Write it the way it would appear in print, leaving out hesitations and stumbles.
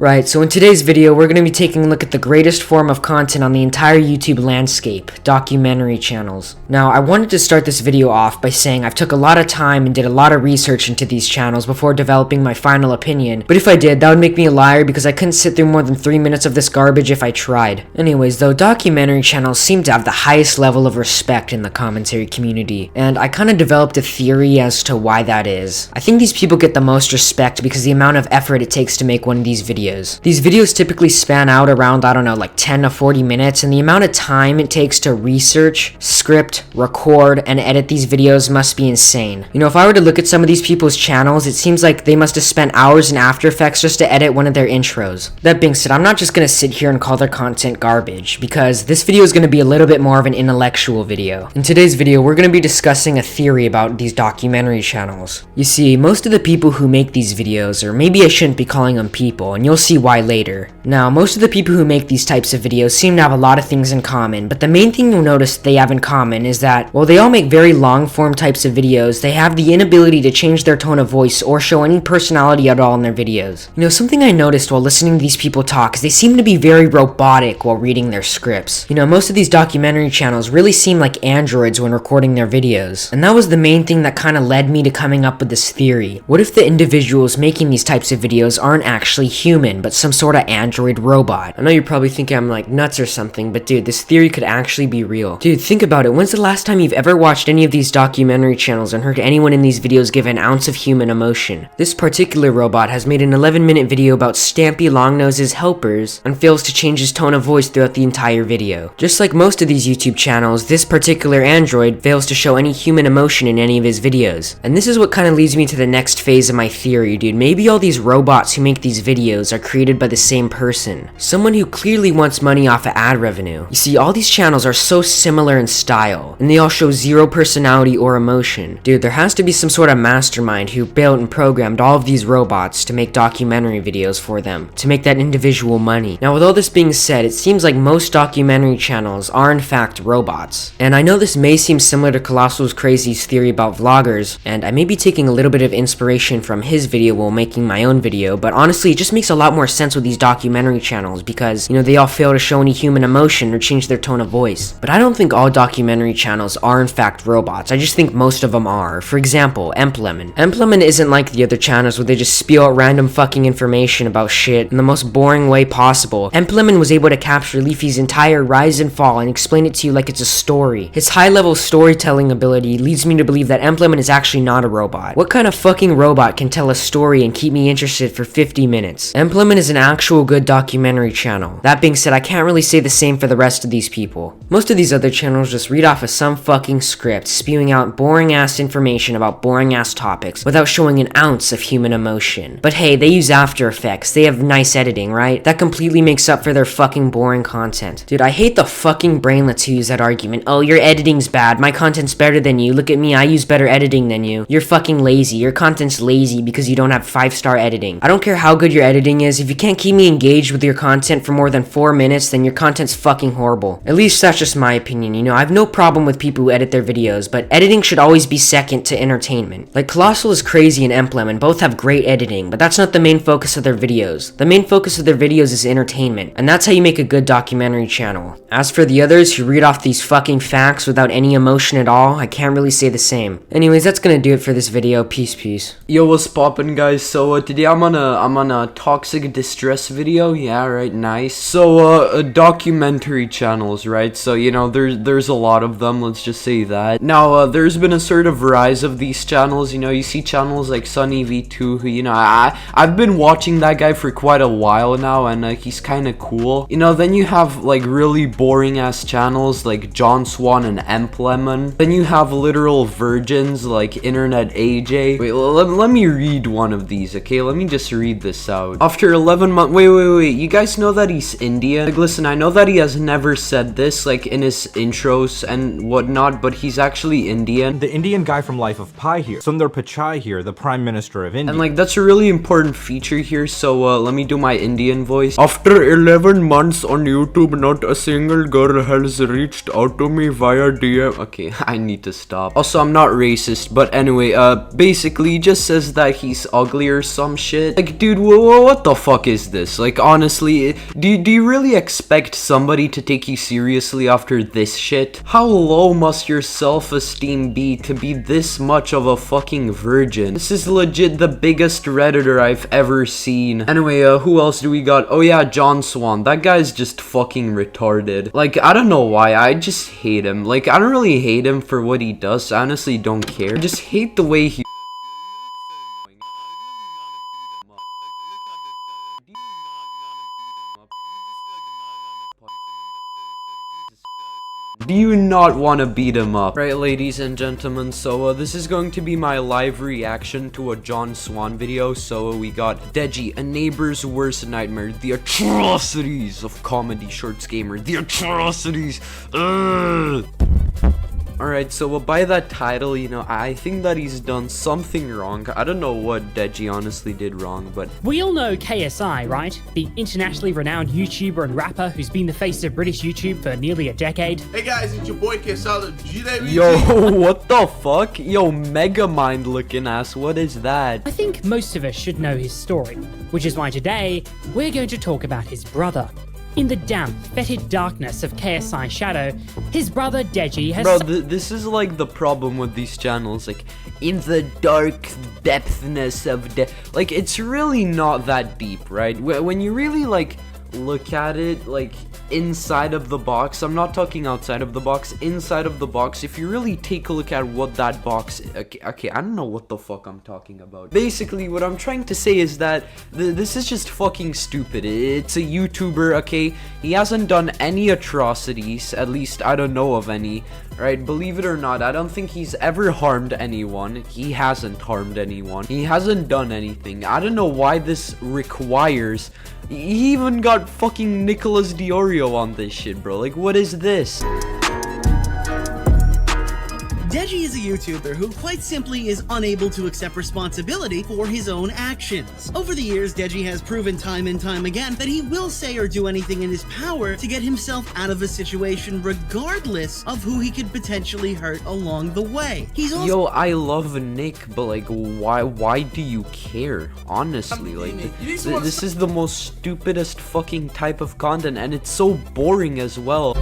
Right, so in today's video, we're going to be taking a look at the greatest form of content on the entire YouTube landscape, documentary channels. Now, I wanted to start this video off by saying I've took a lot of time and did a lot of research into these channels before developing my final opinion, but if I did, that would make me a liar because I couldn't sit through more than 3 minutes of this garbage if I tried. Anyways, though, documentary channels seem to have the highest level of respect in the commentary community, and I kind of developed a theory as to why that is. I think these people get the most respect because the amount of effort it takes to make one of these videos. These videos typically span out around, I don't know, like 10 to 40 minutes, and the amount of time it takes to research, script, record, and edit these videos must be insane. You know, if I were to look at some of these people's channels, it seems like they must have spent hours in After Effects just to edit one of their intros. That being said, I'm not just gonna sit here and call their content garbage, because this video is gonna be a little bit more of an intellectual video. In today's video, we're gonna be discussing a theory about these documentary channels. You see, most of the people who make these videos, or maybe I shouldn't be calling them people, and you'll see why later. Now, most of the people who make these types of videos seem to have a lot of things in common, but the main thing you'll notice they have in common is that, while they all make very long form types of videos, they have the inability to change their tone of voice or show any personality at all in their videos. You know, something I noticed while listening to these people talk is they seem to be very robotic while reading their scripts. You know, most of these documentary channels really seem like androids when recording their videos, and that was the main thing that kind of led me to coming up with this theory. What if the individuals making these types of videos aren't actually human, but some sort of android robot? I know you're probably thinking I'm like nuts or something, but dude, this theory could actually be real. Dude, think about it. When's the last time you've ever watched any of these documentary channels and heard anyone in these videos give an ounce of human emotion? This particular robot has made an 11-minute video about Stampy Longnose's helpers and fails to change his tone of voice throughout the entire video. Just like most of these YouTube channels, this particular android fails to show any human emotion in any of his videos. And this is what kind of leads me to the next phase of my theory, dude. Maybe all these robots who make these videos are created by the same person. Someone who clearly wants money off of ad revenue. You see, all these channels are so similar in style, and they all show zero personality or emotion. Dude, there has to be some sort of mastermind who built and programmed all of these robots to make documentary videos for them, to make that individual money. Now, with all this being said, it seems like most documentary channels are in fact robots. And I know this may seem similar to Colossal's Crazy's theory about vloggers, and I may be taking a little bit of inspiration from his video while making my own video, but honestly, it just makes a lot more sense with these documentary channels because, you know, they all fail to show any human emotion or change their tone of voice. But I don't think all documentary channels are in fact robots. I just think most of them are. For example, Emplemon. Emplemon isn't like the other channels where they just spew out random fucking information about shit in the most boring way possible. Emplemon was able to capture Leafy's entire rise and fall and explain it to you like it's a story. His high-level storytelling ability leads me to believe that Emplemon is actually not a robot. What kind of fucking robot can tell a story and keep me interested for 50 minutes? Emplemon is an actual good documentary channel. That being said, I can't really say the same for the rest of these people. Most of these other channels just read off of some fucking script, spewing out boring-ass information about boring-ass topics without showing an ounce of human emotion. But hey, they use After Effects. They have nice editing, right? That completely makes up for their fucking boring content. Dude, I hate the fucking brainlets who use that argument. Oh, your editing's bad. My content's better than you. Look at me, I use better editing than you. You're fucking lazy. Your content's lazy because you don't have 5-star editing. I don't care how good your editing is. If you can't keep me engaged with your content for more than 4 minutes, then your content's fucking horrible. At least that's just my opinion, you know. I have no problem with people who edit their videos, but editing should always be second to entertainment. Like Colossal is Crazy and Emplemon both have great editing, but that's not the main focus of their videos. The main focus of their videos is entertainment, and that's how you make a good documentary channel. As for the others who read off these fucking facts without any emotion at all, I can't really say the same. Anyways, that's gonna do it for this video. Peace. Yo, what's poppin', guys? So today I'm on a toxic distress video. Yeah, right, nice. So documentary channels, right? So, you know, there's a lot of them, let's just say that. Now, there's been a sort of rise of these channels. You know, you see channels like SunnyV2, who, you know, I've been watching that guy for quite a while now, and he's kind of cool. You know, then you have like really boring ass channels like John Swan and Emplemon. Then you have literal virgins like Internet AJ. Wait, let me read one of these, okay? Let me just read this out. After 11 months, wait, you guys know that he's Indian? Like, listen, I know that he has never said this, like, in his intros and whatnot, but he's actually Indian. The Indian guy from Life of Pi here, Sundar Pichai here, the Prime Minister of India. And, like, that's a really important feature here, so, let me do my Indian voice. After 11 months on YouTube, not a single girl has reached out to me via DM. Okay, I need to stop. Also, I'm not racist, but anyway, basically, he just says that he's ugly or some shit. Like, dude, what the the fuck is this? Like, honestly, do you really expect somebody to take you seriously after this shit? How low must your self-esteem be to be this much of a fucking virgin? This is legit the biggest Redditor I've ever seen. Anyway, who else do we got? Oh yeah, Swan. That guy's just fucking retarded. Like, I don't know why, I just hate him. Like, I don't really hate him for what he does, I honestly don't care. I just hate the way he... Do you not want to beat him up? Right, ladies and gentlemen, so this is going to be my live reaction to a Swan video. So we got Deji, a neighbor's worst nightmare, the atrocities of comedy shorts gamer, the atrocities. Alright, so by that title, you know, I think that he's done something wrong. I don't know what Deji honestly did wrong, but... We all know KSI, right? The internationally renowned YouTuber and rapper who's been the face of British YouTube for nearly a decade. Hey guys, it's your boy KSI, GWG. Yo, what the fuck? Yo, Megamind looking ass, what is that? I think most of us should know his story, which is why today, we're going to talk about his brother. In the damp, fetid darkness of KSI Shadow, his brother Deji has... Bro, this is like the problem with these channels, like, in the dark depthness of like, it's really not that deep, right? When you really, like, look at it, like, inside of the box, I'm not talking outside of the box, inside of the box, if you really take a look at what that box is, okay, I don't know what the fuck I'm talking about. Basically, what I'm trying to say is that this is just fucking stupid. It's a YouTuber, okay? He hasn't done any atrocities, at least I don't know of any, right? Believe it or not, I don't think he's ever harmed anyone. He hasn't harmed anyone. He hasn't done anything. I don't know why this requires... He even got fucking Nicholas Diorio on this shit, bro. Like, what is this? Deji is a YouTuber who quite simply is unable to accept responsibility for his own actions. Over the years, Deji has proven time and time again that he will say or do anything in his power to get himself out of a situation regardless of who he could potentially hurt along the way. He's also— Yo, I love Nick, but like, why do you care? Honestly, like, this is the most stupidest fucking type of content, and it's so boring as well.